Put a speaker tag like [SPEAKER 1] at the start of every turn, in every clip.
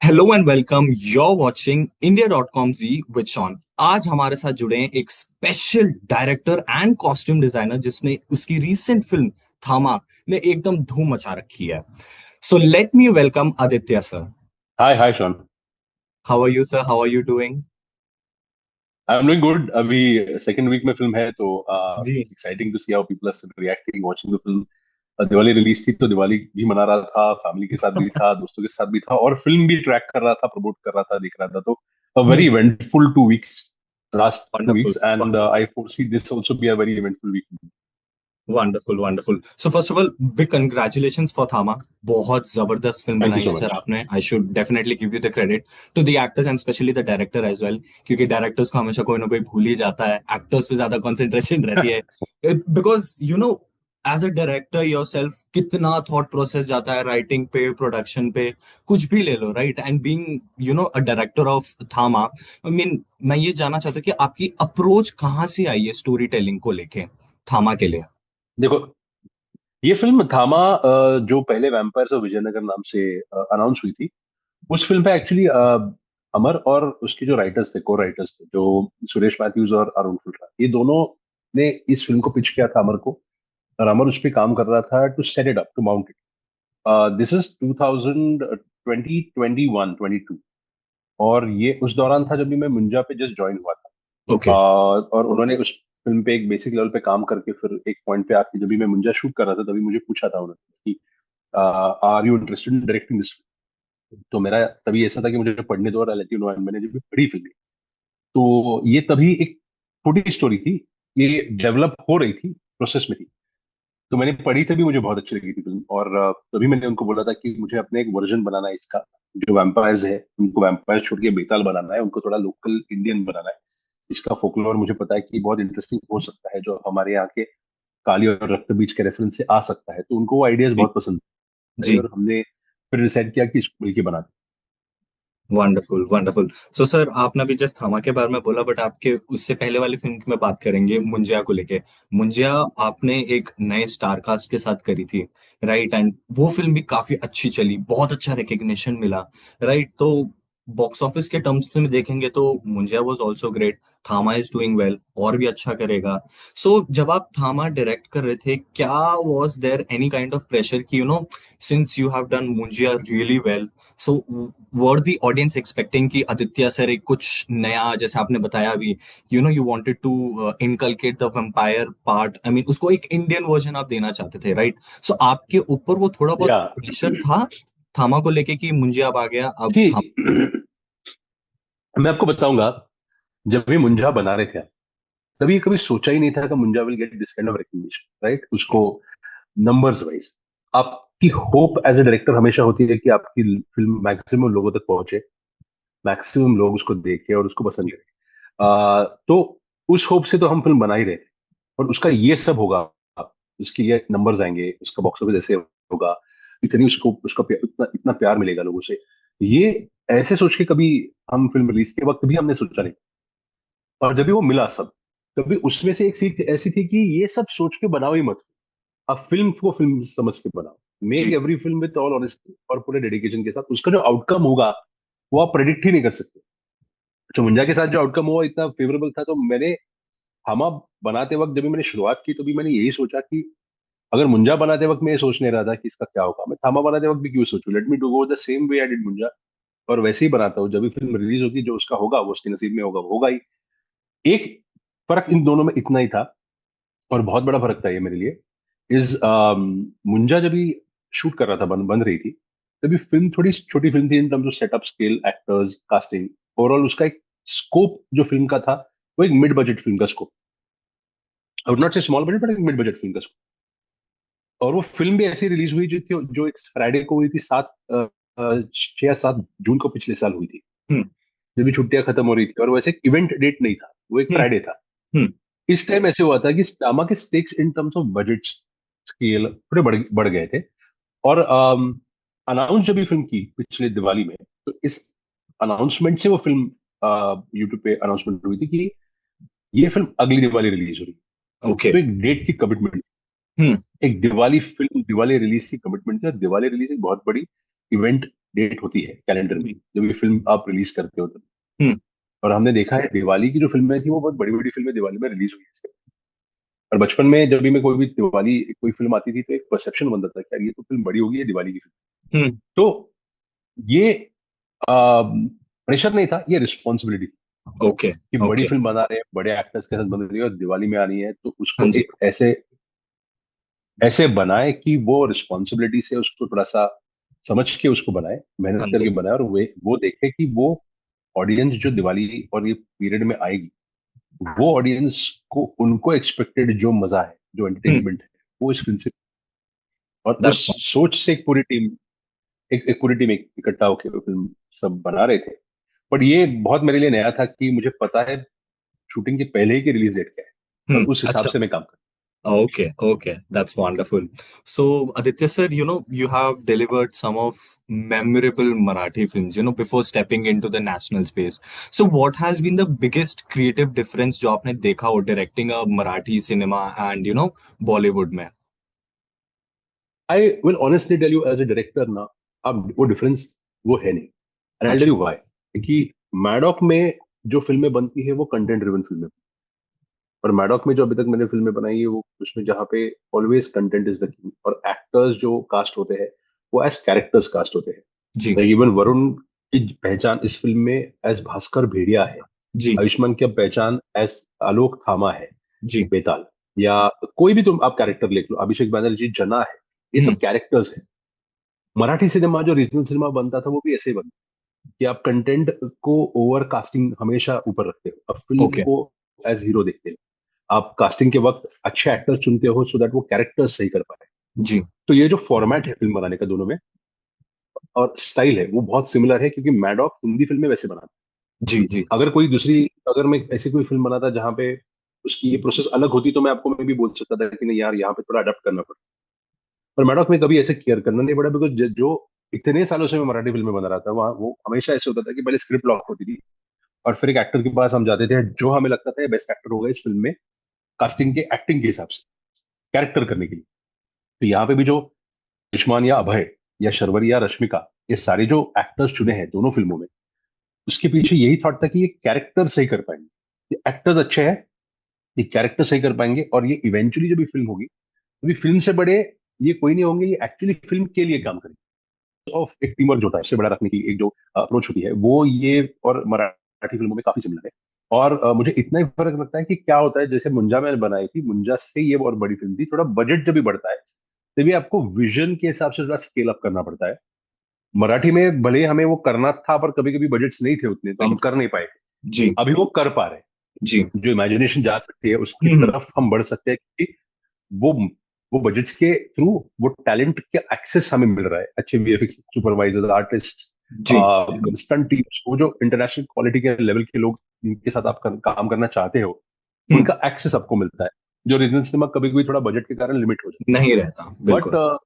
[SPEAKER 1] Hello and welcome. Your watching India dot com जी with Shaun. आज हमारे साथ जुड़े हैं एक special director and costume designer जिसने उसकी रीसेंट फिल्म थामा में एकदम धूम मचा रखी है। So let me welcome Aditya sir.
[SPEAKER 2] Hi hi Shawn.
[SPEAKER 1] How are you sir? How are you doing?
[SPEAKER 2] I am doing good. अभी सेकंड वीक में फिल्म है तो
[SPEAKER 1] जी।
[SPEAKER 2] It's exciting to see how people are reacting watching the film. Diwali release थी तो दिवाली भी मना रहा था, फैमिली के साथ भी था, दोस्तों के साथ भी था, और फिल्म भी ट्रैक कर रहा था, प्रमोट कर रहा था, देख रहा था। तो a very eventful 2 weeks, last two
[SPEAKER 1] wonderful.
[SPEAKER 2] Weeks and I foresee this also be a very eventful week.
[SPEAKER 1] Wonderful wonderful. So first of all big congratulations for Thama. बहुत जबरदस्त फिल्म
[SPEAKER 2] थैंक यू
[SPEAKER 1] बनाई
[SPEAKER 2] सो
[SPEAKER 1] है सर
[SPEAKER 2] मच।
[SPEAKER 1] आपने। I should definitely give you the credit to the actors and specially the director as well, क्योंकि directors को हमेशा कोई ना कोई भूल ही जाता है, एक्टर्स पे ज्यादा कंसंट्रेशन रहती है। Because you know, as a director yourself कितना थॉट प्रोसेस जाता है राइटिंग पे, प्रोडक्शन पे, कुछ भी ले लो, right? And being a director of Thama, I mean मैं ये जानना चाहता हूँ कि आपकी अप्रोच कहाँ से आई है स्टोरी टेलिंग को लेके थामा के लिए।
[SPEAKER 2] देखो, ये फिल्म थामा जो पहले वैम्पायर्स ऑफ विजयनगर नाम से अनाउंस हुई थी, उस फिल्म पे एक्चुअली अमर और उसके जो राइटर्स थे, को राइटर्स थे, जो सुरेश मैथ्यूज और अरुण फुलरा, ये दोनों ने इस फिल्म को पिच किया था अमर को। और अमर उस पर काम कर रहा था to set it up, to mount it. This is 2020, 21, 22। और ये उस दौरान था जब भी मैं मुंजा पे जस्ट ज्वाइन हुआ था।
[SPEAKER 1] ओके।
[SPEAKER 2] और उन्होंने उस फिल्म पे एक बेसिक लेवल पे काम करके फिर एक पॉइंट पे आके, जब भी मैं मुंजा शूट कर रहा था, तभी मुझे पूछा था उन्होंने कि are you interested in directing this. तो मेरा तभी ऐसा था कि मुझे पढ़ने दो और लेट यू नो। मैंने जब भी पढ़ी फिल्म, तो ये तभी एक छोटी स्टोरी थी, ये डेवलप हो रही थी, प्रोसेस में थी। तो मैंने पढ़ी, तभी मुझे बहुत अच्छी लगी थी फिल्म। और तभी मैंने उनको बोला था कि मुझे अपने एक वर्जन बनाना है इसका। जो वैम्पायर्स है उनको वैम्पायर छोड़ के बेताल बनाना है, उनको थोड़ा लोकल इंडियन बनाना है। इसका फोकलोर मुझे पता है कि बहुत इंटरेस्टिंग हो सकता है, जो हमारे यहाँ के काली और रक्त बीज के रेफरेंस से आ सकता है। तो उनको वो आइडियाज
[SPEAKER 1] जी।
[SPEAKER 2] बहुत पसंद आए
[SPEAKER 1] जी।
[SPEAKER 2] और हमने फिर डिसाइड किया कि इसको मिलकर बना
[SPEAKER 1] वंडरफुल वंडरफुल। सो सर आपने अभी जस्ट थामा के बारे में बोला, बट आपके उससे पहले वाली फिल्म की मैं बात करेंगे, मुंजिया को लेके। मुंजिया आपने एक नए स्टार कास्ट के साथ करी थी, राइट? एंड वो फिल्म भी काफी अच्छी चली, बहुत अच्छा रिकग्निशन मिला, राइट? तो बॉक्स ऑफिस के टर्म्स में देखेंगे तो मुंजिया वाज आल्सो ग्रेट। थामा इज डूइंग वेल, और भी अच्छा करेगा। सो जब आप थामा डायरेक्ट कर रहे थे, क्या was there any kind of pressure कि since you have done Munjya really well, so were the audience expecting कि आदित्य सर एक कुछ नया, जैसे आपने बताया अभी, you wanted to inculcate the vampire part, I mean उसको एक इंडियन वर्जन आप देना चाहते थे, राइट? सो आपके ऊपर वो थोड़ा बहुत
[SPEAKER 2] या
[SPEAKER 1] प्रेशर था थामा को लेके कि मुंजिया अब आ गया, अब
[SPEAKER 2] जी।
[SPEAKER 1] थामा देखिए।
[SPEAKER 2] मैं आपको बताऊंगा, जब भी मुंजा बना रहे थे, तभी कभी सोचा ही नहीं था कि Munjya will get this kind of recognition, right? उसको नंबर्स वाइज आपकी होप एज ए डायरेक्टर हमेशा होती है कि आपकी फिल्म मैक्सिमम लोगों तक पहुंचे, मैक्सिमम लोग उसको देखें और उसको पसंद करें। तो उस होप से तो हम फिल्म बना ही रहे थे। और उसका ये सब होगा, इसके ये नंबर्स आएंगे, उसका बॉक्स ऑफिस ऐसे होगा, इतनी उसको उसका इतना इतना प्यार मिलेगा लोगों से, ये ऐसे सोच के कभी हम फिल्म रिलीज के वक्त भी हमने सोचा नहीं। और जब भी वो मिला सब, तभी उसमें से एक सीख ऐसी थी कि ये सब सोच के बनाओ ही मत। आप फिल्म को फिल्म समझ के बनाओ। मेक
[SPEAKER 1] जी।
[SPEAKER 2] Every film with all honesty और पूरे डेडिकेशन के साथ। उसका जो आउटकम होगा वो आप प्रेडिक्ट ही नहीं कर सकते। तो मुंजा के साथ जो आउटकम हुआ इतना फेवरेबल था, तो मैंने हमा बनाते वक्त जब भी मैंने शुरुआत की, तो भी मैंने यही सोचा कि अगर मुंजा बनाते वक्त मैं ये सोच नहीं रहा था कि इसका क्या होगा, मैं थामा बनाते वक्त भी क्यों सोचूं। Let me do go the same way I did Munjya. और वैसे ही बनाता हूँ। जब भी फिल्म रिलीज होगी, जो उसका होगा वो उसके नसीब में होगा, वो होगा ही। एक फर्क इन दोनों में इतना ही था, और बहुत बड़ा फर्क था ये मेरे लिए। इज मुंजा जब भी शूट कर रहा था, बन रही थी, तभी फिल्म थोड़ी छोटी फिल्म थी in terms of setup, scale, actors, casting. Overall उसका एक स्कोप जो फिल्म का था, वो एक मिड बजट फिल्म का स्कोप। आई वुड नॉट से स्मॉल बजट, बट एक मिड बजट फिल्म का स्कोप। और वो फिल्म भी ऐसी रिलीज हुई जो थी, जो एक फ्राइडे को हुई थी, 6 या 7 जून को पिछले साल हुई थी,
[SPEAKER 1] हम्म।
[SPEAKER 2] जब भी छुट्टियां खत्म हो रही थी। और वैसे एक इवेंट डेट नहीं था, वो एक
[SPEAKER 1] हम्म।
[SPEAKER 2] फ्राइडे था।
[SPEAKER 1] हम्म।
[SPEAKER 2] इस टाइम ऐसे हुआ था कि स्टामा के stakes in terms of budget, scale थोड़े बढ़ गए थे। और अनाउंस जब भी फिल्म की पिछले दिवाली में, तो इस अनाउंसमेंट से वो फिल्म यूट्यूब पे अनाउंसमेंट हुई थी कि ये फिल्म अगली दिवाली रिलीज हो रही है।
[SPEAKER 1] ओके।
[SPEAKER 2] तो एक डेट की कमिटमेंट,
[SPEAKER 1] हम्म।
[SPEAKER 2] एक दिवाली फिल्म, दिवाली रिलीज की कमिटमेंट थी। और दिवाली रिलीज एक बहुत बड़ी इवेंट डेट होती है कैलेंडर में,
[SPEAKER 1] जी।
[SPEAKER 2] जब ये फिल्म आप रिलीज करते हो तब।
[SPEAKER 1] हम्म।
[SPEAKER 2] और हमने देखा है दिवाली की जो फिल्में थी वो बहुत बड़ी बड़ी फिल्में दिवाली में रिलीज हुई है। और बचपन में जब भी मैं कोई भी दिवाली कोई फिल्म आती थी तो एक परसेप्शन बनता था कि यार ये तो फिल्म बड़ी होगी, ये दिवाली की फिल्म।
[SPEAKER 1] हम्म।
[SPEAKER 2] तो ये प्रेशर नहीं था, ये रिस्पॉन्सिबिलिटी थी
[SPEAKER 1] ओके।
[SPEAKER 2] कि बड़ी
[SPEAKER 1] ओके।
[SPEAKER 2] फिल्म बना रहे हैं, बड़े एक्टर्स के साथ बन रही है और दिवाली में आनी है, तो
[SPEAKER 1] हाँ
[SPEAKER 2] उसको
[SPEAKER 1] जी।
[SPEAKER 2] एक ऐसे ऐसे बनाए कि वो रिस्पॉन्सिबिलिटी से उसको थोड़ा सा समझ के उसको बनाए, मेहनत
[SPEAKER 1] हाँ
[SPEAKER 2] करके
[SPEAKER 1] जी।
[SPEAKER 2] बनाए, और वो देखे कि वो ऑडियंस जो दिवाली और ये पीरियड में आएगी, वो ऑडियंस को उनको एक्सपेक्टेड जो मजा है, जो
[SPEAKER 1] हम्म।
[SPEAKER 2] एंटरटेनमेंट है, वो इस फिल्म से। और उस
[SPEAKER 1] दैट्स
[SPEAKER 2] सोच से एक पूरी टीम इकट्ठा होकर वो फिल्म सब बना रहे थे। बट ये बहुत मेरे लिए नया था कि मुझे पता है शूटिंग के पहले ही की रिलीज डेट क्या है, और उस हिसाब
[SPEAKER 1] अच्छा।
[SPEAKER 2] से मैं काम करता
[SPEAKER 1] Okay, okay, that's wonderful. So, Aditya sir, you have delivered some of memorable Marathi films, before stepping into the national space. So, what has been the biggest creative difference जो आपने देखा हो directing a Marathi cinema and Bollywood में?
[SPEAKER 2] हूँ। I will honestly tell you as a director ना, अब वो difference वो है नहीं। एंड आई टेल
[SPEAKER 1] अच्छा।
[SPEAKER 2] यू व्हाई, क्योंकि मैडॉक में जो फिल्में बनती है वो कंटेंट ड्रिवन फिल्में, और मैडॉक में जो अभी तक मैंने फिल्में बनाई है वो उसमें जहाँ पे always content is the king, और एक्टर्स जो कास्ट होते हैं वो एज कैरेक्टर्स कास्ट होते हैं।
[SPEAKER 1] जी।
[SPEAKER 2] लाइक इवन वरुण की पहचान इस फिल्म में एज भास्कर भेड़िया है,
[SPEAKER 1] जी।
[SPEAKER 2] आयुष्मान की पहचान एज आलोक थामा है,
[SPEAKER 1] जी।
[SPEAKER 2] बेताल, या कोई भी तुम आप कैरेक्टर लिख लो, अभिषेक बैनर्जी जना है, ये सब
[SPEAKER 1] हम्म।
[SPEAKER 2] कैरेक्टर्स है। मराठी सिनेमा जो रीजनल सिनेमा बनता था वो भी ऐसे ही बनता कि आप कंटेंट को ओवर कास्टिंग हमेशा ऊपर रखते हो, अब फिल्म
[SPEAKER 1] ओके।
[SPEAKER 2] को एज हीरो देखते हो, आप कास्टिंग के वक्त अच्छे एक्टर्स चुनते हो सो दैट वो कैरेक्टर्स सही कर पाए।
[SPEAKER 1] जी।
[SPEAKER 2] तो ये जो फॉर्मेट है फिल्म बनाने का दोनों में, और स्टाइल है, वो बहुत सिमिलर है, क्योंकि मैडॉक हिंदी फिल्में वैसे बनाता
[SPEAKER 1] जी। जी।
[SPEAKER 2] है। अगर कोई दूसरी, अगर मैं ऐसी कोई फिल्म बनाता जहां पे उसकी ये प्रोसेस अलग होती तो मैं भी बोल सकता था कि नहीं यार यहाँ पे थोड़ा अडेप्ट करना पड़ा। पर मैडॉक में कभी ऐसे केयर करना नहीं पड़ा, बिकॉज जो इतने सालों से मैं मराठी फिल्में बना रहा था वहाँ वो हमेशा ऐसे होता था कि पहले स्क्रिप्ट लॉक होती थी, और फिर एक एक्टर के पास हम जाते थे जो हमें लगता था बेस्ट एक्टर होगा इस फिल्म में, कास्टिंग के एक्टिंग के हिसाब से, कैरेक्टर करने के लिए। तो यहाँ पे भी जो आयुष्मान या अभय या शर्वरी या रश्मिका, ये सारे जो एक्टर्स चुने हैं दोनों फिल्मों में, उसके पीछे यही थॉट था कि ये कैरेक्टर सही कर पाएंगे, ये एक्टर्स अच्छे हैं, ये कैरेक्टर सही कर पाएंगे, और ये इवेंचुअली जब ये फिल्म होगी अभी फिल्म से बड़े ये कोई नहीं होंगे, ये एक्चुअली फिल्म के लिए काम करेंगे। ऑफ एक टीम वर्क जो होता है उससे बड़ा रखने की एक जो अप्रोच होती है, वो ये और मराठी फिल्मों में काफी सिमिलर है। और मुझे इतना ही फर्क लगता है कि क्या होता है, जैसे मुंजा मैंने बनाई थी, मुंजा से ये और बड़ी फिल्म थी, थोड़ा बजट जब भी बढ़ता है तभी आपको विजन के हिसाब से थोड़ा स्केल अप करना पड़ता है। मराठी में भले हमें वो करना था पर कभी कभी बजट्स नहीं थे उतने, तो
[SPEAKER 1] नहीं
[SPEAKER 2] हम
[SPEAKER 1] था।
[SPEAKER 2] कर नहीं पाए।
[SPEAKER 1] जी।
[SPEAKER 2] अभी वो कर पा रहे
[SPEAKER 1] जी।
[SPEAKER 2] हैं, जो इमेजिनेशन जा सकती है उसकी
[SPEAKER 1] हम्म।
[SPEAKER 2] तरफ हम बढ़ सकते हैं, क्योंकि वो वो बजट्स के थ्रू वो टैलेंट के एक्सेस हमें मिल रहा है, अच्छे वीएफएक्स सुपरवाइजर्स, आर्टिस्ट,
[SPEAKER 1] जी।
[SPEAKER 2] स्टंट टीम्स, वो जो इंटरनेशनल क्वालिटी के लेवल के लोग जिनके साथ आप काम करना चाहते हो,
[SPEAKER 1] हम्म।
[SPEAKER 2] उनका एक्सेस आपको मिलता है, जो रीजनल सिनेमा कभी कभी थोड़ा बजट के कारण लिमिट हो जाता
[SPEAKER 1] नहीं रहता
[SPEAKER 2] है। बट
[SPEAKER 1] बिल्कुल।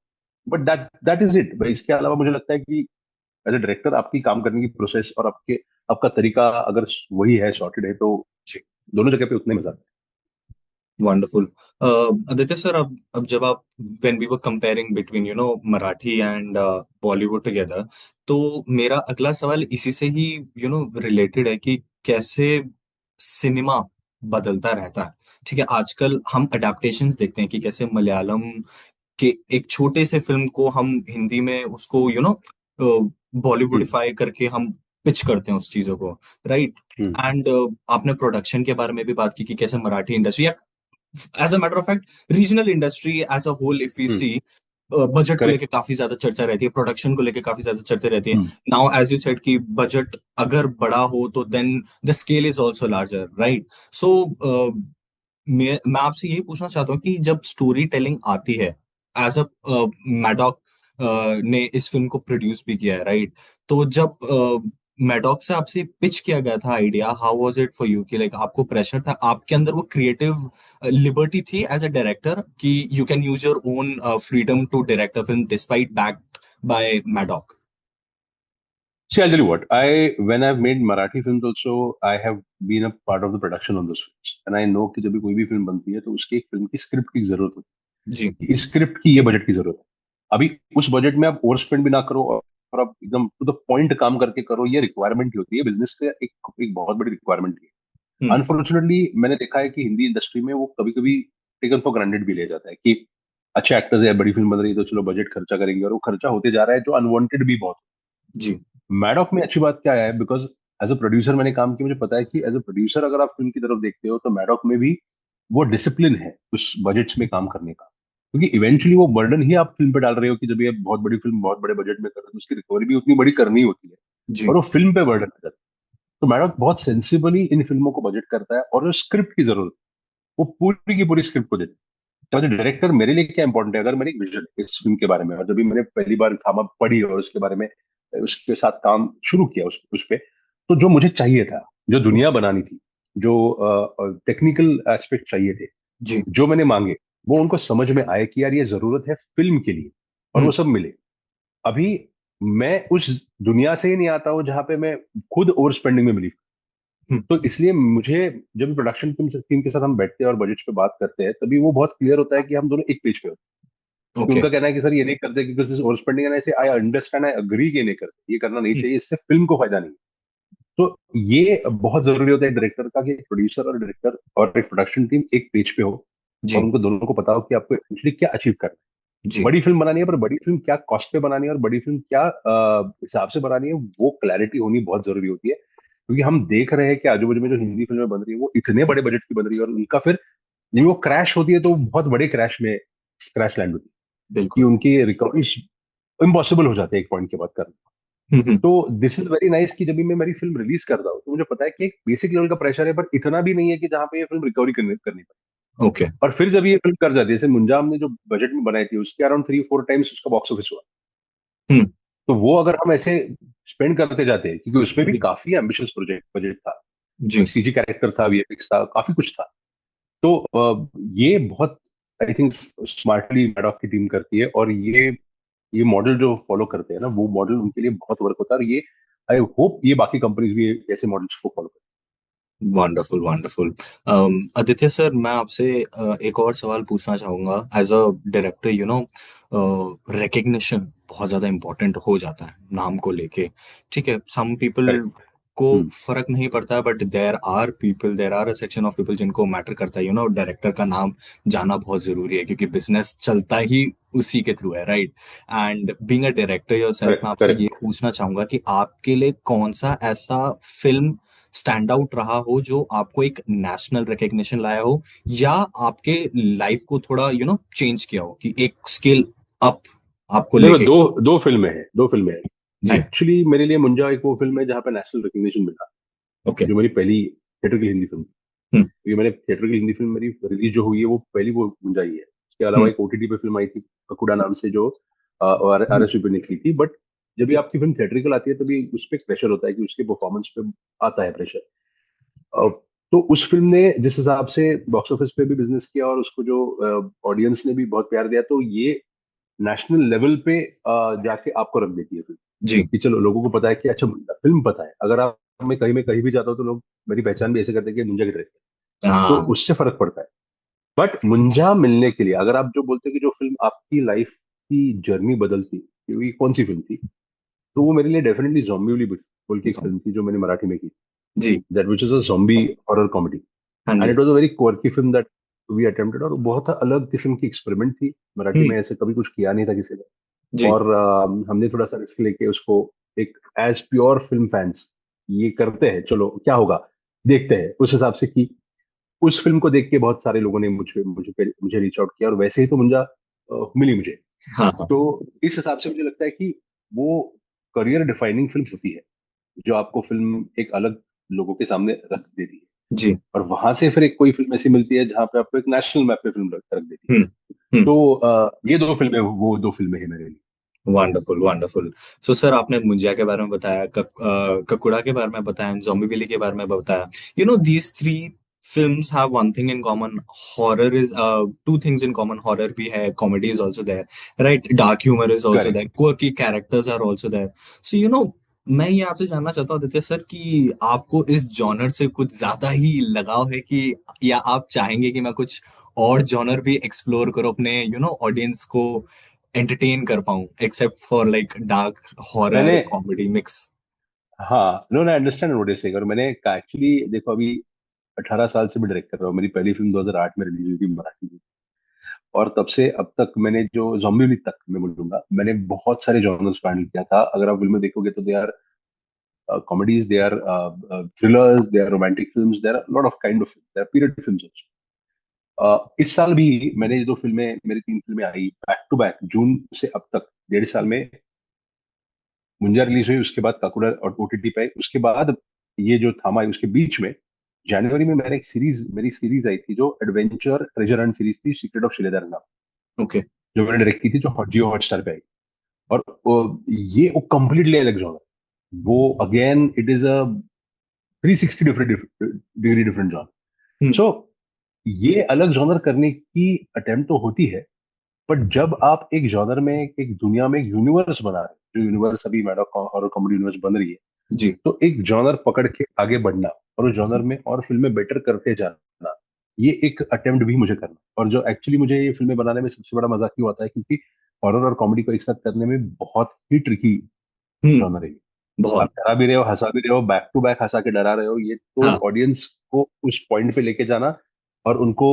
[SPEAKER 2] But that that is it. इसके अलावा मुझे लगता है कि एज ए डायरेक्टर आपकी काम करने की प्रोसेस और आपका तरीका अगर वही है, सॉर्टेड है, तो दोनों जगह पे उतने मजा आता
[SPEAKER 1] वंडरफुल। आदित्य सर, अब जब आप when we were comparing between Marathi and Bollywood together, तो मेरा अगला सवाल इसी से ही रिलेटेड है कि कैसे सिनेमा बदलता रहता है। ठीक है, आजकल हम अडेप्टेशंस देखते हैं कि कैसे मलयालम के एक छोटे से फिल्म को हम हिंदी में उसको
[SPEAKER 2] है।
[SPEAKER 1] बॉलीवुडिफाई करके हम पिच करते हैं उस चीजों को, राइट।
[SPEAKER 2] हम्म।
[SPEAKER 1] एंड आपने प्रोडक्शन के बारे में भी बात की कि कैसे Marathi industry, as a matter of fact regional industry as a whole, if you
[SPEAKER 2] hmm.
[SPEAKER 1] See, budget को लेके
[SPEAKER 2] करेक्ट।
[SPEAKER 1] काफी ज्यादा चर्चा रहती है, प्रोडक्शन को लेके काफी ज्यादा चर्चा रहती है।
[SPEAKER 2] Hmm.
[SPEAKER 1] Now as you said कि बजट अगर बड़ा हो तो then the scale is also larger, right. So मैं आपसे यही पूछना चाहता हूँ कि जब स्टोरी टेलिंग आती है, एज अ मैडॉक ने इस फिल्म को प्रोड्यूस भी किया है, राइट। तो जब मैडॉक से आपसे पिच किया गया था idea, how was it for you कि लाइक आपको प्रेशर था, आपके अंदर वो क्रिएटिव लिबर्टी थी एज अ डायरेक्टर कि you can use your own freedom to direct a film despite backed by Maddock?
[SPEAKER 2] See, I'll tell you what. When I've made Marathi films also, I have been a part of the production on those films, and I know कि जब भी कोई भी film बनती है तो उसकी एक फिल्म की स्क्रिप्ट की जरूरत होती
[SPEAKER 1] जी।
[SPEAKER 2] है, इस स्क्रिप्ट की ये बजट की जरूरत है। अभी उस बजट में आप ओवर स्पेंड भी ना करो थोड़ा एकदम टू द पॉइंट काम करके करो, ये रिक्वायरमेंट ही होती है बिजनेस का, एक बहुत बड़ी रिक्वायरमेंट है।
[SPEAKER 1] हम्म।
[SPEAKER 2] अनफॉर्चुनेटली मैंने देखा है कि हिंदी इंडस्ट्री में वो कभी कभी टेकन फॉर ग्रांटेड भी ले जाता है कि अच्छे एक्टर्स है, बड़ी फिल्म बन रही है तो चलो बजट खर्चा करेंगे, और वो खर्चा होते जा रहा है जो अनवांटेड भी बहुत।
[SPEAKER 1] जी।
[SPEAKER 2] मैडॉक में अच्छी बात क्या है, बिकॉज एज अ प्रोड्यूसर मैंने काम किया, मुझे पता है कि एज अ प्रोड्यूसर अगर आप फिल्म की तरफ देखते हो तो मैडॉक में भी वो डिसिप्लिन है उस बजट्स में काम करने का, क्योंकि इवेंचुअली वो बर्डन ही आप फिल्म पे डाल रहे हो कि जब ये बहुत बड़ी फिल्म बहुत बड़े बजट में कर रहे हो तो उसकी रिकवरी भी उतनी बड़ी करनी होती है, और
[SPEAKER 1] जी।
[SPEAKER 2] वो फिल्म पे बर्डन आ जाता है। तो मैडॉक बहुत सेंसिबली इन फिल्मों को बजट करता है, और जो स्क्रिप्ट की जरूरत है वो पूरी की पूरी स्क्रिप्ट को देता है। तो एज डायरेक्टर मेरे लिए क्या इंपॉर्टेंट है, अगर मेरी विजन है इस फिल्म के बारे में, और जब भी मैंने पहली बार थामा पढ़ी और उसके बारे में उसके साथ काम शुरू किया उस पे, तो जो मुझे चाहिए था, जो दुनिया बनानी थी, जो टेक्निकल एस्पेक्ट चाहिए थे,
[SPEAKER 1] जी।
[SPEAKER 2] जो मैंने मांगे, वो उनको समझ में आए कि यार ये जरूरत है फिल्म के लिए, और वो
[SPEAKER 1] हम्म।
[SPEAKER 2] सब मिले। अभी मैं उस दुनिया से ही नहीं आता हूँ जहां पे मैं खुद ओवर स्पेंडिंग में बिलीव।
[SPEAKER 1] हम्म।
[SPEAKER 2] तो इसलिए मुझे, जब प्रोडक्शन टीम के साथ हम बैठते हैं और बजट पे बात करते हैं, तभी वो बहुत क्लियर होता है कि हम दोनों एक पेज पे होते हैं। क्योंकि
[SPEAKER 1] ओके।
[SPEAKER 2] उनका कहना है कि सर ये नहीं करते क्योंकि दिस ओवर स्पेंडिंग, एंड ऐसे आई अंडरस्टैंड, आई अग्री कि नहीं करते, ये करना नहीं
[SPEAKER 1] हम्म।
[SPEAKER 2] चाहिए, इससे फिल्म को फायदा नहीं। तो ये बहुत जरूरी होता है डायरेक्टर का कि एक प्रोड्यूसर और डायरेक्टर और एक प्रोडक्शन टीम एक पेज पे हो, और
[SPEAKER 1] जी।
[SPEAKER 2] उनको दोनों को पता हो कि आपको एक्चुअली क्या अचीव करना है।
[SPEAKER 1] जी।
[SPEAKER 2] बड़ी फिल्म बनानी है, पर बड़ी फिल्म क्या कॉस्ट पे बनानी है और बड़ी फिल्म क्या हिसाब से बनानी है, वो क्लैरिटी होनी बहुत जरूरी होती है। क्योंकि हम देख रहे हैं कि आजू बाजू में जो हिंदी फिल्में बन रही है वो इतने बड़े बजट की बन रही है, और उनका फिर जब वो क्रैश होती है तो वो बहुत बड़े क्रैश में क्रैश लैंड होती है, कि
[SPEAKER 1] बिल्कुल।
[SPEAKER 2] उनकी रिकवरी इम्पॉसिबल हो जाते हैं एक पॉइंट के बाद करना।
[SPEAKER 1] हम्म।
[SPEAKER 2] तो दिस इज वेरी नाइस कि जब भी मैं मेरी फिल्म रिलीज करता हूँ तो मुझे पता है कि एक बेसिक लेवल का प्रेशर है, पर इतना भी नहीं है कि जहाँ पे ये फिल्म रिकवरी करनी पड़े।
[SPEAKER 1] ओके।
[SPEAKER 2] और फिर जब ये फिल्म कर जाती है, जैसे मुंजाम ने जो बजट में बनाई थी उसके अराउंड 3-4 टाइम्स उसका बॉक्स ऑफिस हुआ।
[SPEAKER 1] हम्म।
[SPEAKER 2] तो वो अगर हम ऐसे स्पेंड करते जाते हैं, क्योंकि उसमें भी
[SPEAKER 1] जी।
[SPEAKER 2] काफी एम्बिशियस प्रोजेक्ट बजट था,
[SPEAKER 1] जी।
[SPEAKER 2] सीजी कैरेक्टर था, वीएफएक्स था, काफी कुछ था। तो ये बहुत आई थिंक स्मार्टली मैडॉक की टीम करती है, और ये मॉडल जो फॉलो करते हैं ना, वो मॉडल उनके लिए बहुत वर्क होता है, और ये आई होप ये बाकी कंपनीज भी ऐसे मॉडल्स को फॉलो करें।
[SPEAKER 1] Wonderful, wonderful. आदित्य सर, मैं आपसे एक और सवाल पूछना चाहूंगा। एज अ डायरेक्टर, रिकग्निशन बहुत ज्यादा इंपॉर्टेंट हो जाता है नाम को लेके। ठीक है, सम पीपल
[SPEAKER 2] करेक्ट।
[SPEAKER 1] को
[SPEAKER 2] हम्म।
[SPEAKER 1] फर्क नहीं पड़ता है, but there are a section of people जिनको मैटर करता है, डायरेक्टर का नाम जाना बहुत जरूरी है, क्योंकि बिजनेस चलता ही उसी के थ्रू है, right? And being a director yourself, मैं
[SPEAKER 2] करेक्ट।
[SPEAKER 1] आपसे ये
[SPEAKER 2] करेक्ट।
[SPEAKER 1] पूछना चाहूंगा कि आपके लिए कौन सा ऐसा फिल्म स्टैंड आउट रहा हो जो आपको एक नेशनल रिकग्निशन लाया हो, या आपके लाइफ को थोड़ा चेंज किया हो, कि एक स्केल अप आपको
[SPEAKER 2] देखो,
[SPEAKER 1] लेके।
[SPEAKER 2] दो फिल्में हैं
[SPEAKER 1] जी।
[SPEAKER 2] एक्चुअली मेरे लिए। मुंजा एक वो फिल्म है जहाँ पे नेशनल रिकग्निशन मिला,
[SPEAKER 1] ओके।
[SPEAKER 2] जो मेरी पहली थिएटर की हिंदी फिल्म थी।
[SPEAKER 1] हम्म।
[SPEAKER 2] क्योंकि मैंने थिएटर की हिंदी फिल्म मेरी रिलीज जो हुई है वो पहली वो मुंजा ही है। उसके अलावा
[SPEAKER 1] हम्म।
[SPEAKER 2] एक ओटीटी पे फिल्म आई थी ककुड़ा नाम से, जो आर
[SPEAKER 1] जी।
[SPEAKER 2] एस पे निकली थी, बट जब भी आपकी फिल्म थिएटरिकल आती है तभी उस पर प्रेशर होता है कि उसके परफॉर्मेंस पे आता है प्रेशर। तो उस फिल्म ने जिस हिसाब से बॉक्स ऑफिस पे भी बिजनेस किया और उसको जो ऑडियंस ने भी बहुत प्यार दिया, तो ये नेशनल लेवल पे जाके आपको रख देती है फिल्म,
[SPEAKER 1] जी।
[SPEAKER 2] कि चलो लोगों को पता है कि अच्छा फिल्म पता है। अगर आप मैं कहीं भी जाता हूँ तो लोग मेरी पहचान भी ऐसे करते हैं कि मुंजा की ड्रेस है, तो
[SPEAKER 1] हाँ।
[SPEAKER 2] उससे फर्क पड़ता है। बट मुंजा मिलने के लिए अगर आप जो बोलते हो कि जो फिल्म आपकी लाइफ की जर्नी बदलती, कि कौन सी फिल्म थी, तो वो मेरे लिए डेफिनेटली जॉम्बी बोल की एक फिल्म थी जो मैंने मराठी में की,
[SPEAKER 1] जी।
[SPEAKER 2] That which is a zombie horror comedy.
[SPEAKER 1] हाँ
[SPEAKER 2] एंड
[SPEAKER 1] जी।
[SPEAKER 2] It was a very quirky film that we attempted, और बहुत अलग किस्म की एक्सपेरिमेंट थी। मराठी
[SPEAKER 1] हम्म।
[SPEAKER 2] में ऐसे कभी कुछ किया नहीं था किसी ने।
[SPEAKER 1] जी।
[SPEAKER 2] और हमने थोड़ा सा रिस्क लेके उसको एक एज प्योर फिल्म फैंस ये करते हैं, चलो क्या होगा देखते हैं, उस हिसाब से की। उस फिल्म को देख के बहुत सारे लोगों ने मुझे मुझे मुझे रीच आउट किया, और वैसे ही तो मुंजा मिली मुझे।
[SPEAKER 1] हाँ, हाँ।
[SPEAKER 2] तो इस हिसाब से मुझे लगता है कि वो करियर डिफाइनिंग फिल्म होती है, जो आपको फिल्म एक अलग लोगों के सामने रख देती है,
[SPEAKER 1] जी।
[SPEAKER 2] और वहां से फिर एक कोई फिल्म ऐसी मिलती है जहां पे आपको एक नेशनल मैप पे फिल्म रख देती है।
[SPEAKER 1] हम्म। हम्म।
[SPEAKER 2] तो ये दो फिल्में, वो दो फिल्में हैं मेरे लिए।
[SPEAKER 1] Wonderful, wonderful. सो सर, आपने मुंजिया के बारे में बताया, ककुड़ा के बारे में बताया, ज़ॉम्बी विली के बारे में बताया। These three films have one thing in common. Horror is two things in common. Horror भी है, comedy is also there, right? Dark humor is also
[SPEAKER 2] correct.
[SPEAKER 1] there. Quirky characters are also there. So मैं ये आपसे जानना चाहता हूँ Aditya sir, कि आपको इस जॉनर से कुछ ज्यादा ही लगाव है, कि या आप चाहेंगे कि मैं कुछ और जॉनर भी एक्सप्लोर करूँ अपने ऑडियंस को एंटरटेन कर पाऊं, except for like dark horror
[SPEAKER 2] मैंने
[SPEAKER 1] कॉमेडी मिक्स।
[SPEAKER 2] हाँ, no, I understand what you saying. और मैंने एक्चुअली देखो, अभी 18 साल से मैं डायरेक्ट कर रहा हूँ। मेरी पहली फिल्म 2008 में रिलीज हुई थी, मराठी की। और तब से अब तक मैंने जो ज़ॉम्बी लीग तक मैं बोलूंगा, मैंने बहुत सारे जॉनर्स को हैंडल किया था। अगर आप फिल्में देखोगे तो they are comedies, they are thrillers, they are romantic films, they are lot of kind of, they are period films also. इस साल भी मैंने जो फिल्में, मेरी 3 फिल्में आई बैक टू बैक, जून से अब तक 1.5 साल में। मुंजा रिलीज हुई, उसके बाद काकुड़ा और ओटीटी पे आई, उसके बाद ये जो थामा है, उसके बीच में जनवरी में मैंने एक सीरीज, मेरी सीरीज आई थी जो एडवेंचर ट्रेजर हंट सीरीज थी, सीक्रेट ऑफ शिलेदार नाम,
[SPEAKER 1] ओके।
[SPEAKER 2] जो मैंने डायरेक्ट की थी, जो जियो हॉटस्टार पे आई। और ये वो कंप्लीटली अलग जॉनर, वो again it is a 360 different degree different genre.
[SPEAKER 1] Hmm.
[SPEAKER 2] So ये अलग जॉनर करने की अटेम्प्ट तो होती है, बट जब आप एक जॉनर में, एक दुनिया में एक यूनिवर्स बना रहे हैं, जो यूनिवर्स अभी मैडम हॉरर कॉमेडी यूनिवर्स बन रही है,
[SPEAKER 1] जी।
[SPEAKER 2] तो एक जॉनर पकड़ के आगे बढ़ना और उस जॉनर में और फिल्में बेटर करते जाना, ये एक अटेम्प्ट भी मुझे करना। और जो एक्चुअली मुझे ये फिल्में बनाने में सबसे बड़ा मजा क्यों आता है, क्योंकि हॉरर और कॉमेडी को एक साथ करने में बहुत ही ट्रिकी
[SPEAKER 1] हम्म।
[SPEAKER 2] जॉनर है ये। आप
[SPEAKER 1] बहुत।
[SPEAKER 2] डरा भी रहे हो, हंसा भी रहे हो, बैक टू बैक हंसा के डरा रहे हो, ये तो
[SPEAKER 1] हाँ।
[SPEAKER 2] ऑडियंस को उस पॉइंट पे लेके जाना और उनको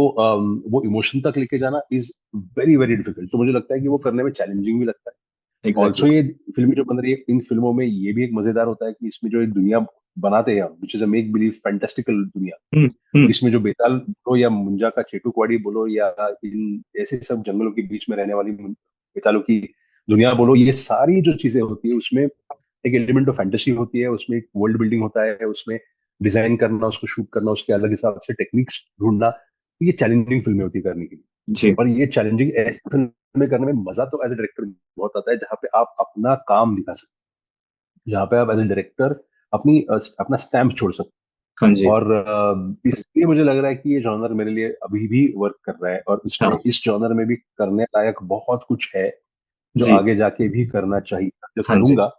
[SPEAKER 2] वो इमोशन तक लेके जाना इज वेरी वेरी डिफिकल्ट। तो मुझे लगता है कि वो करने में चैलेंजिंग भी लगता है।
[SPEAKER 1] एग्जैक्टली।
[SPEAKER 2] ऑल्सो ये फिल्म जो बन रही है, इन फिल्मों में ये भी एक मजेदार होता है कि इसमें जो एक दुनिया बनाते हैं, विच is a make believe fantastical दुनिया,
[SPEAKER 1] हम्म।
[SPEAKER 2] तो
[SPEAKER 1] हम्म।
[SPEAKER 2] इसमें जो बेताल बोलो या मुंजा का चेटुकवाड़ी बोलो, या इन ऐसे सब जंगलों के बीच में रहने वाली बेतालों की दुनिया बोलो, ये सारी जो चीजें होती है उसमें एक एलिमेंट ऑफ फैंटेसी होती है, उसमें एक वर्ल्ड बिल्डिंग होता है, उसमें डिजाइन करना, उसको शूट करना, उसके अलग हिसाब से टेक्निक्स ढूंढना, तो ये चैलेंजिंग फिल्में होती है करने के लिए।
[SPEAKER 1] जी।
[SPEAKER 2] और ये चैलेंजिंग ऐसी फिल्में करने में मजा तो एज ए डायरेक्टर बहुत आता है, जहाँ पे आप अपना काम दिखा सकते हैं, जहाँ पे आप एज ए डायरेक्टर अपना स्टैम्प छोड़ सकते
[SPEAKER 1] हाँ
[SPEAKER 2] हैं।
[SPEAKER 1] जी।
[SPEAKER 2] और इसलिए मुझे लग रहा है कि ये जॉनर मेरे लिए अभी भी वर्क कर रहा है, और इसमें
[SPEAKER 1] हाँ
[SPEAKER 2] इस जॉनर में भी करने लायक बहुत कुछ है, जो
[SPEAKER 1] जी।
[SPEAKER 2] आगे जाके भी करना चाहिए, जो
[SPEAKER 1] हाँ जी।
[SPEAKER 2] करूंगा।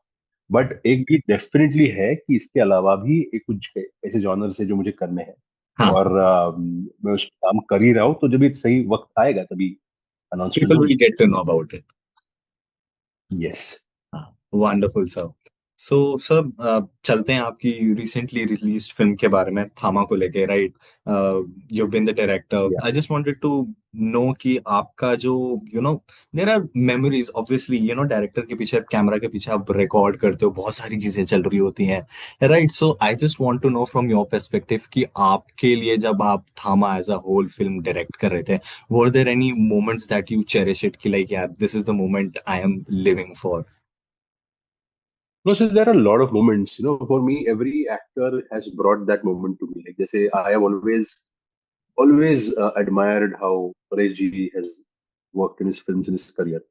[SPEAKER 2] बट एक भी डेफिनेटली है कि इसके अलावा भी एक कुछ ऐसे जॉनर से जो मुझे करने हैं।
[SPEAKER 1] हाँ।
[SPEAKER 2] और मैं उस पर काम कर ही रहा हूँ, तो जब ये सही वक्त आएगा तभी अनाउंसमेंट
[SPEAKER 1] पीपल विल
[SPEAKER 2] होगी।
[SPEAKER 1] Get to know about it.
[SPEAKER 2] Yes.
[SPEAKER 1] Wonderful sir. So sir, चलते हैं आपकी रिसेंटली रिलीज्ड फिल्म के बारे में, थामा को लेके, right? You been the director.
[SPEAKER 2] या
[SPEAKER 1] I just wanted to know कि आपका जो, there are memories obviously, director के पीछे, कैमरा के पीछे आप रिकॉर्ड करते हो, बहुत सारी चीजें चल रही होती हैं, right? So I just want to know from your perspective कि आपके लिए जब आप Thama as a whole film direct कर रहे थे, were there any moments that you cherish it, कि लाइक यार this is the moment I am living for?
[SPEAKER 2] no, so there are a lot of moments, for me every actor has brought that moment to me, like जैसे I have always admired how Paresh ji has worked in his films in his career.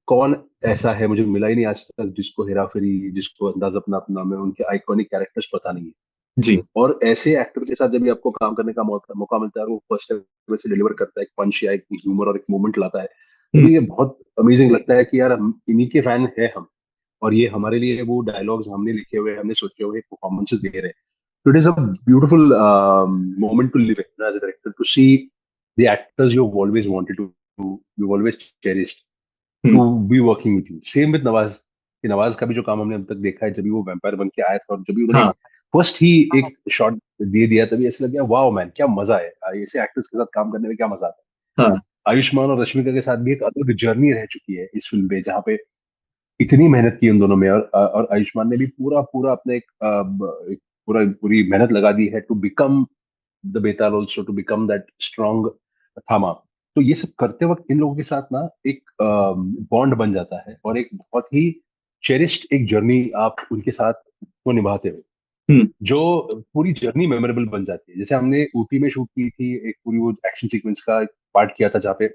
[SPEAKER 2] कौन ऐसा है, मुझे मिला ही नहीं आज तक, जिसको हेरा फेरी, जिसको अंदाज अपना अपना में उनके आइकॉनिक कैरेक्टर्स पता नहीं है।
[SPEAKER 1] जी।
[SPEAKER 2] और ऐसे एक्टर के साथ जब भी आपको काम करने का मौका मिलता है और वो फर्स्ट टाइम वैसे डिलीवर करता है, एक पंच या एक ह्यूमर और एक मोमेंट लाता है,
[SPEAKER 1] हम्म।
[SPEAKER 2] तभी ये बहुत अमेजिंग लगता है कि यार हम इन्हीं के फैन है हम, और ये हमारे लिए वो डायलॉग्स हमने लिखे हुए, हमने सोचे हुए परफॉर्मेंसेस दे रहे हैं। तो it is a beautiful moment to live in as a director, to see the actors you always wanted to, you always cherished, to
[SPEAKER 1] hmm.
[SPEAKER 2] Be working with you. Same with Nawaz, कि नवाज का भी जो काम हमने अब तक देखा है, जब भी वो वैम्पायर बन के आया था और जब भी उन्होंने
[SPEAKER 1] हाँ।
[SPEAKER 2] फर्स्ट ही एक शॉट दे दिया, तभी ऐसा लग गया वाओ मैन, क्या मजा है, ऐसे एक्टर्स के साथ काम करने में क्या मजा आता
[SPEAKER 1] हाँ।
[SPEAKER 2] है। आयुष्मान और रश्मिका के साथ भी एक अलग जर्नी रह चुकी है इस फिल्म पे, जहाँ पे इतनी मेहनत की उन दोनों में, और आयुष्मान ने भी पूरा पूरा अपने एक पूरा पूरी मेहनत लगा दी है to become the Betaal, also to become that strong Thama. तो ये सब करते वक्त इन लोगों के साथ ना एक बॉन्ड बन जाता है, और एक बहुत ही चेरिस्ड एक जर्नी आप उनके साथ को निभाते हो,
[SPEAKER 1] हम्म।
[SPEAKER 2] जो पूरी जर्नी मेमोरेबल बन जाती है। जैसे हमने ऊटी में शूट की थी, एक पूरी वो एक्शन सीक्वेंस का पार्ट किया था, जहाँ पे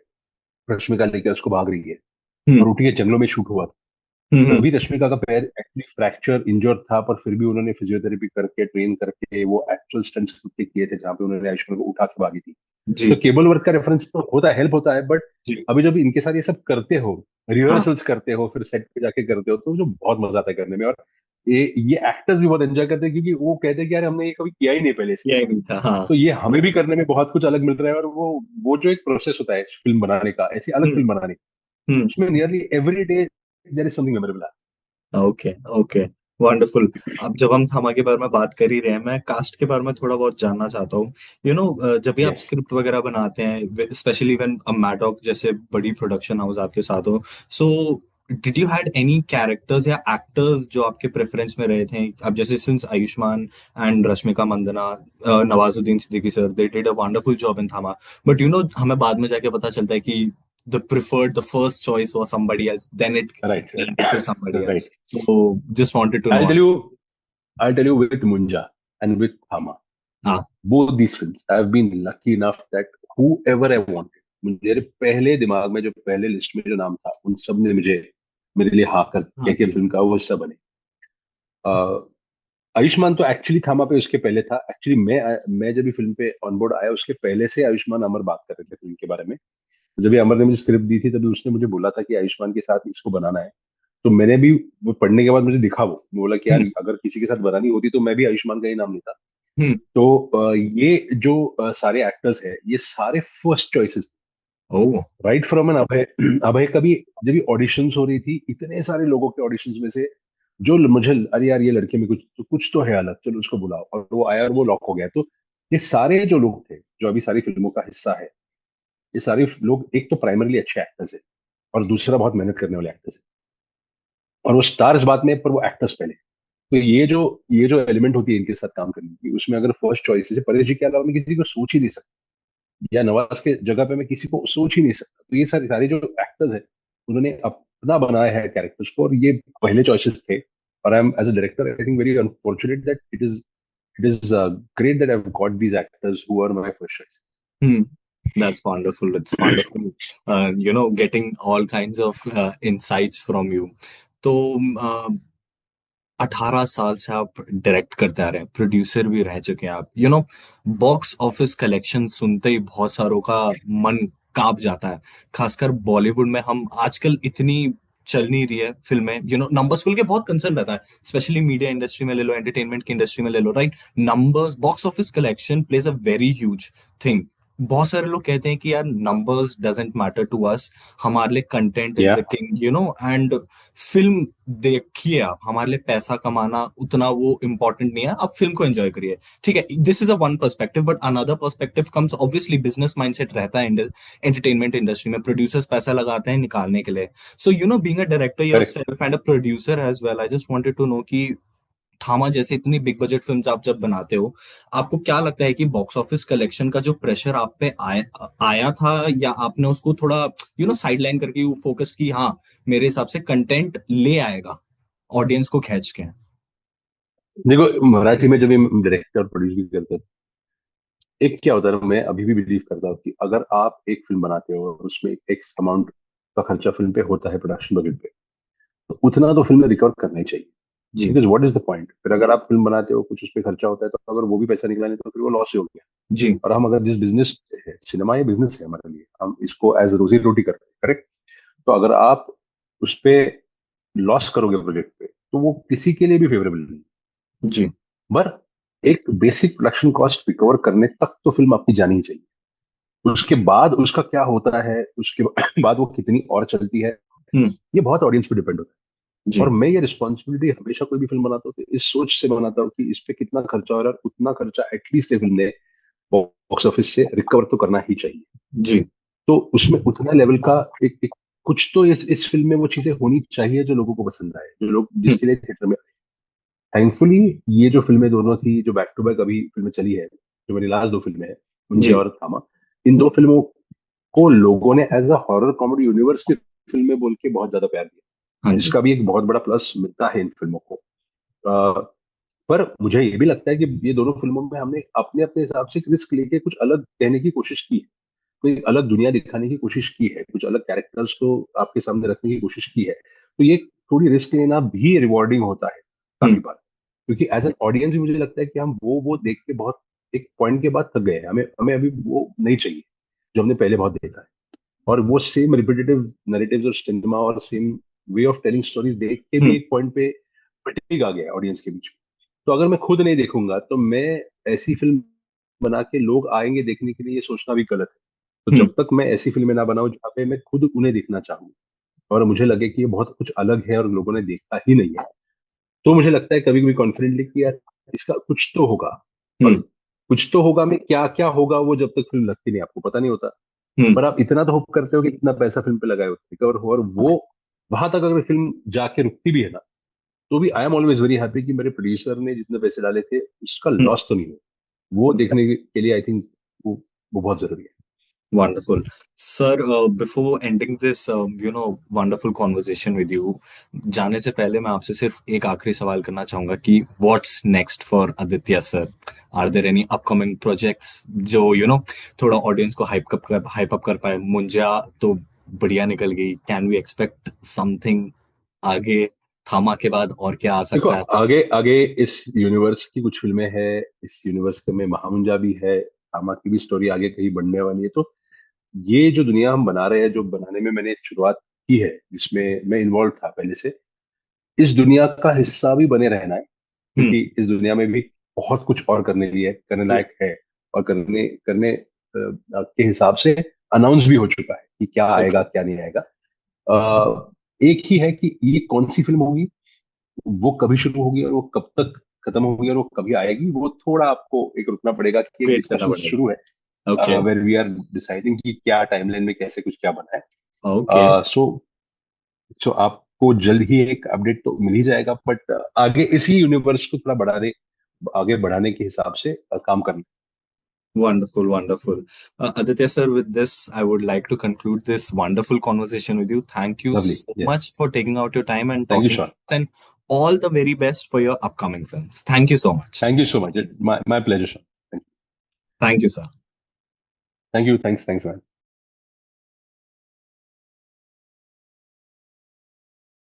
[SPEAKER 2] रश्मिका लेकर उसको भाग रही है,
[SPEAKER 1] हम्म।
[SPEAKER 2] और ऊटी के जंगलों में शूट हुआ।
[SPEAKER 1] हम्म।
[SPEAKER 2] तभी रश्मिका का पैर एक्चुअली फ्रैक्चर इंजर्ड था, पर फिर भी उन्होंने फिजियोथेरेपी करके ट्रेन करके वो एक्चुअल स्टंट्स खुद के किए थे, जहाँ पे उन्होंने आयुष्मान को उठा के भागी थी। तो
[SPEAKER 1] जी।
[SPEAKER 2] केबल वर्क का रेफरेंस तो होता है, हेल्प होता है, बट
[SPEAKER 1] जी।
[SPEAKER 2] अभी जब इनके साथ ये सब करते हो,
[SPEAKER 1] हाँ।
[SPEAKER 2] रिहर्सल्स करते हो, फिर सेट पे जाके करते हो, तो जो बहुत मजा आता है करने में। और ये एक्टर्स भी बहुत एंजॉय करते हैं, क्योंकि वो कहते हैं कि यार हमने ये कभी किया ही नहीं पहले से,
[SPEAKER 1] यही नहीं था, हाँ।
[SPEAKER 2] तो ये हमें भी करने में बहुत कुछ अलग मिल रहा है। और वो जो एक प्रोसेस होता है फिल्म बनाने का, ऐसी अलग
[SPEAKER 1] हम्म।
[SPEAKER 2] फिल्म बनाने का,
[SPEAKER 1] हम्म।
[SPEAKER 2] उसमें nearly every day there is something memorable.
[SPEAKER 1] Okay okay, wonderful. अब जब हम थामा के बारे में बात कर ही रहे हैं, मैं कास्ट के बारे में थोड़ा बहुत जानना चाहता हूँ। जब भी आप
[SPEAKER 2] यस।
[SPEAKER 1] स्क्रिप्ट वगैरह बनाते हैं, स्पेशली व्हेन मैडॉक जैसे बड़ी प्रोडक्शन हाउस आपके साथ हो, so did you had any characters या एक्टर्स जो आपके प्रेफरेंस में रहे थे? अब जैसे since Ayushmann and Rashmika Mandanna, Nawazuddin Siddiqui sir, they did a wonderful job in Thama, but हमें बाद में जाके पता चलता है कि the first choice was somebody else, then it
[SPEAKER 2] right.
[SPEAKER 1] landed to somebody else.
[SPEAKER 2] Right.
[SPEAKER 1] So just wanted to
[SPEAKER 2] I
[SPEAKER 1] know.
[SPEAKER 2] Tell you I tell you with Munjya and with Thama,
[SPEAKER 1] Ah,
[SPEAKER 2] both these films I've been lucky enough that whoever I wanted, मेरे पहले दिमाग में जो पहले list में जो नाम था उन सब ने मुझे मेरे लिए हाँ कर
[SPEAKER 1] हाँ
[SPEAKER 2] के
[SPEAKER 1] जी।
[SPEAKER 2] फिल्म का वो हिस्सा बने। आयुष्मान तो एक्चुअली थामा पे उसके पहले था। एक्चुअली मैं जब भी फिल्म पे ऑन बोर्ड आया उसके पहले से आयुष्मान अमर बात कर रहे थे फिल्म के बारे में। जब भी अमर ने मुझे स्क्रिप्ट दी थी तभी उसने मुझे बोला था कि आयुष्मान के साथ इसको बनाना है। तो मैंने भी वो पढ़ने के बाद मुझे दिखा, वो बोला कि यार
[SPEAKER 1] हम्म
[SPEAKER 2] अगर किसी के साथ बनानी होती तो मैं भी आयुष्मान का ही नाम लेता।
[SPEAKER 1] हम्म।
[SPEAKER 2] तो ये जो सारे एक्टर्स हैं ये सारे first choices.
[SPEAKER 1] Oh,
[SPEAKER 2] right from an Abhay. Abhay का भी जब भी ऑडिशंस हो रही थी इतने सारे लोगों के ऑडिशंस में से जो मुझे अरे यार ये लड़के में कुछ तो है अलग, चलो उसको बुलाओ, और वो आया और वो लॉक हो गया। तो ये सारे जो लोग थे जो अभी सारी फिल्मों का हिस्सा है, ये सारे लोग एक तो प्राइमरली अच्छे एक्टर्स है और दूसरा बहुत मेहनत करने वाले एक्टर्स है। और वो स्टार्स बाद में पर वो एक्टर्स पहले। तो ये जो एलिमेंट होती है इनके साथ काम करने की, उसमें अगर फर्स्ट चॉइस जैसे परेश जी के अलावा मैं किसी को सोच ही नहीं सकता, या नवाज के जगह पे मैं किसी को सोच ही नहीं सकता। तो ये सारे सारे जो एक्टर्स हैं उन्होंने अपना बनाया है कैरेक्टर्स को, और ये पहले चॉइसेस थे। और I am as a director I think very unfortunate that it is great that I have got these actors who are my first choice.
[SPEAKER 1] hmm. That's wonderful. It's wonderful. Getting all kinds of insights from you. तो 18 साल से आप direct करते आ रहे हैं, producer भी रह चुके हैं आप। बॉक्स ऑफिस कलेक्शन सुनते ही बहुत सारों का मन कांप जाता है। खासकर बॉलीवुड में हम आजकल इतनी चल नहीं रही है फिल्में, नंबर्स को लेके बहुत कंसर्न रहता है। स्पेशली मीडिया इंडस्ट्री में ले लो, एंटरटेनमेंट की इंडस्ट्री में ले लो, right? Numbers, box office collection plays a very huge thing. बहुत सारे लोग कहते हैं कि यार numbers doesn't matter to us, हमारे लिए कंटेंट इज
[SPEAKER 2] या
[SPEAKER 1] द किंग, एंड फिल्म देखिए, आप हमारे लिए पैसा कमाना उतना वो इम्पोर्टेंट नहीं है, आप फिल्म को एंजॉय करिए। ठीक है, this is a one perspective, but another perspective comes, obviously business mindset रहता है एंटरटेनमेंट इंडस्ट्री में, प्रोड्यूसर्स पैसा लगाते हैं निकालने के लिए। So being a director
[SPEAKER 2] correct.
[SPEAKER 1] Yourself and a producer as well, I just wanted to know कि थामा जैसे इतनी बिग बजट फिल्म्स आप जब बनाते हो, आपको क्या लगता है कि बॉक्स ऑफिस कलेक्शन का जो प्रेशर आप पे आया था, या आपने उसको थोड़ा साइड लाइन करके फोकस की, हाँ मेरे हिसाब से कंटेंट ले आएगा ऑडियंस को खींच के?
[SPEAKER 2] देखो मराठी में जब हम डायरेक्टर प्रोड्यूस भी करते हैं, एक क्या होता है ना, मैं अभी भी बिलीव करता हूँ कि अगर आप एक फिल्म बनाते हो और उसमें एक अमाउंट का खर्चा फिल्म पे होता है प्रोडक्शन बजट पे, तो उतना तो फिल्म में रिकवर करना ही चाहिए।
[SPEAKER 1] जी
[SPEAKER 2] because what is the point, फिर अगर आप फिल्म बनाते हो कुछ उस पर खर्चा होता है तो अगर वो भी पैसा निकला नहीं तो फिर वो लॉस ही हो गया।
[SPEAKER 1] जी।
[SPEAKER 2] और हम अगर जिस बिजनेस है, सिनेमा ये बिजनेस है हमारे लिए, हम इसको एज रोजी रोटी कर रहे हैं, करेक्ट। तो अगर आप उस पे लॉस करोगे प्रोजेक्ट पे तो वो किसी के लिए भी फेवरेबल नहीं।
[SPEAKER 1] जी।
[SPEAKER 2] पर एक बेसिक प्रोडक्शन कॉस्ट रिकवर करने तक तो फिल्म आपकी जानी ही चाहिए। उसके बाद उसका क्या होता है, उसके बाद वो कितनी और चलती है,
[SPEAKER 1] हम्म।
[SPEAKER 2] ये बहुत ऑडियंस पे डिपेंड होता है। और
[SPEAKER 1] जी।
[SPEAKER 2] मैं ये रिस्पॉन्सिबिलिटी हमेशा कोई भी फिल्म बनाता हूँ तो इस सोच से बनाता हूँ कि इस पे कितना खर्चा हो रहा है, उतना खर्चा एटलीस्ट ये फिल्म ने बॉक्स ऑफिस से रिकवर तो करना ही चाहिए।
[SPEAKER 1] जी।
[SPEAKER 2] तो उसमें उतना लेवल का एक कुछ तो इस फिल्म में वो चीजें होनी चाहिए जो लोगों को पसंद आए, जो लोग
[SPEAKER 1] हम्म।
[SPEAKER 2] जिसके लिए थिएटर में। थैंकफुली ये जो फिल्में दोनों थी जो बैक टू बैक अभी फिल्में चली है, जो मेरी लास्ट दो फिल्में हैं मुंजे
[SPEAKER 1] जी।
[SPEAKER 2] और थामा, इन दो फिल्मों को लोगों ने as a horror comedy universe की फिल्में बोल के बहुत ज्यादा प्यार
[SPEAKER 1] हाँ
[SPEAKER 2] दिया,
[SPEAKER 1] जी।
[SPEAKER 2] जिसका भी एक बहुत बड़ा प्लस मिलता है इन फिल्मों को। अ, पर मुझे ये भी लगता है कि ये दोनों फिल्मों में हमने अपने अपने हिसाब से रिस्क लेके कुछ अलग कहने की कोशिश की है, कोई अलग दुनिया दिखाने की कोशिश की है, कुछ अलग कैरेक्टर्स को आपके सामने रखने की कोशिश की है। तो ये थोड़ी रिस्क लेना भी रिवॉर्डिंग होता है
[SPEAKER 1] हम्म
[SPEAKER 2] काफी बार, क्योंकि एज एन ऑडियंस भी मुझे लगता है कि हम वो देख के बहुत एक पॉइंट के बाद थक गए हैं, हमें हमें अभी वो नहीं चाहिए जो हमने पहले बहुत देखा है। और वो सेम रिपीटेटिव नैरेटिव्स और सिनेमा और same way of telling stories देख के भी
[SPEAKER 1] हम्म
[SPEAKER 2] एक पॉइंट पे फटीग आ गया ऑडियंस के बीच में। तो अगर मैं खुद नहीं देखूंगा तो मैं ऐसी फिल्म बना के लोग आएंगे देखने के लिए, ये सोचना भी गलत है। तो
[SPEAKER 1] हम्म।
[SPEAKER 2] जब तक मैं ऐसी फिल्में ना बनाऊं जहाँ पे मैं खुद उन्हें देखना चाहूँ, और मुझे लगे कि ये बहुत कुछ अलग है और लोगों ने देखा ही नहीं है, तो मुझे लगता है कभी कभी कॉन्फिडेंटली कि यार इसका कुछ तो होगा। और
[SPEAKER 1] हम्म।
[SPEAKER 2] कुछ तो होगा में क्या क्या होगा वो जब तक फिल्म लगती नहीं आपको पता नहीं होता।
[SPEAKER 1] हम्म।
[SPEAKER 2] पर आप इतना तो होप करते हो कि इतना पैसा फिल्म पे लगाए होते और वो वहां तक अगर फिल्म जाके रुकती भी है ना, तो भी I am always very happy कि मेरे प्रोड्यूसर ने जितने पैसे डाले थे उसका
[SPEAKER 1] हम्म।
[SPEAKER 2] लॉस तो नहीं हुआ। वो देखने के लिए आई थिंक वो बहुत जरूरी है।
[SPEAKER 1] Wonderful. Sir, before ending this, wonderful conversation with you, जाने से पहले मैं आपसे सिर्फ एक आखिरी सवाल करना चाहूंगा कि what's next for Aditya sir? Are there any upcoming projects जो थोड़ा ऑडियंस को हाइप अप कर पाए? मुंजा तो बढ़िया निकल गई, कैन वी एक्सपेक्ट समथिंग आगे? थामा के बाद और क्या आ
[SPEAKER 2] देखो
[SPEAKER 1] सकता है?
[SPEAKER 2] आगे आगे इस यूनिवर्स की कुछ फिल्में हैं, इस यूनिवर्स में महामुंजा भी है, रामा की भी स्टोरी आगे कहीं बढ़ने वाली है। तो ये जो दुनिया हम बना रहे हैं, जो बनाने में मैंने शुरुआत की है, जिसमें मैं इन्वॉल्व था पहले से, इस दुनिया का हिस्सा भी बने रहना है,
[SPEAKER 1] हम्म।
[SPEAKER 2] क्योंकि इस दुनिया में भी बहुत कुछ और करने
[SPEAKER 1] जी।
[SPEAKER 2] लायक है। और करने करने के हिसाब से अनाउंस भी हो चुका है कि क्या
[SPEAKER 1] ओके।
[SPEAKER 2] आएगा क्या नहीं आएगा। एक ही है कि ये कौन सी फिल्म होगी, वो कभी शुरू होगी और वो कब तक खत्म होगी और वो कभी आएगी, वो थोड़ा आपको एक रुकना पड़ेगा कि एक
[SPEAKER 1] वेट करना
[SPEAKER 2] डिस्कशन शुरू
[SPEAKER 1] पड़ेगा।
[SPEAKER 2] है
[SPEAKER 1] okay.
[SPEAKER 2] Where we are deciding कि क्या टाइमलाइन में कैसे कुछ क्या बना
[SPEAKER 1] ओके।
[SPEAKER 2] है। सो आपको जल्द ही एक अपडेट तो मिल ही जाएगा, बट आगे इसी यूनिवर्स को थोड़ा आगे बढ़ाने के हिसाब से काम करना।
[SPEAKER 1] Wonderful, wonderful. Aditya sir, with this, I would like to conclude this wonderful conversation with you. Thank you
[SPEAKER 2] lovely,
[SPEAKER 1] so
[SPEAKER 2] yes.
[SPEAKER 1] much for taking out your time and
[SPEAKER 2] thank you
[SPEAKER 1] talking to
[SPEAKER 2] Shawn.
[SPEAKER 1] us, and all the very best for your upcoming films. Thank you so much.
[SPEAKER 2] Thank you so much, my pleasure Shawn.
[SPEAKER 1] Thank you, sir.
[SPEAKER 2] Thank you, thanks thanks man.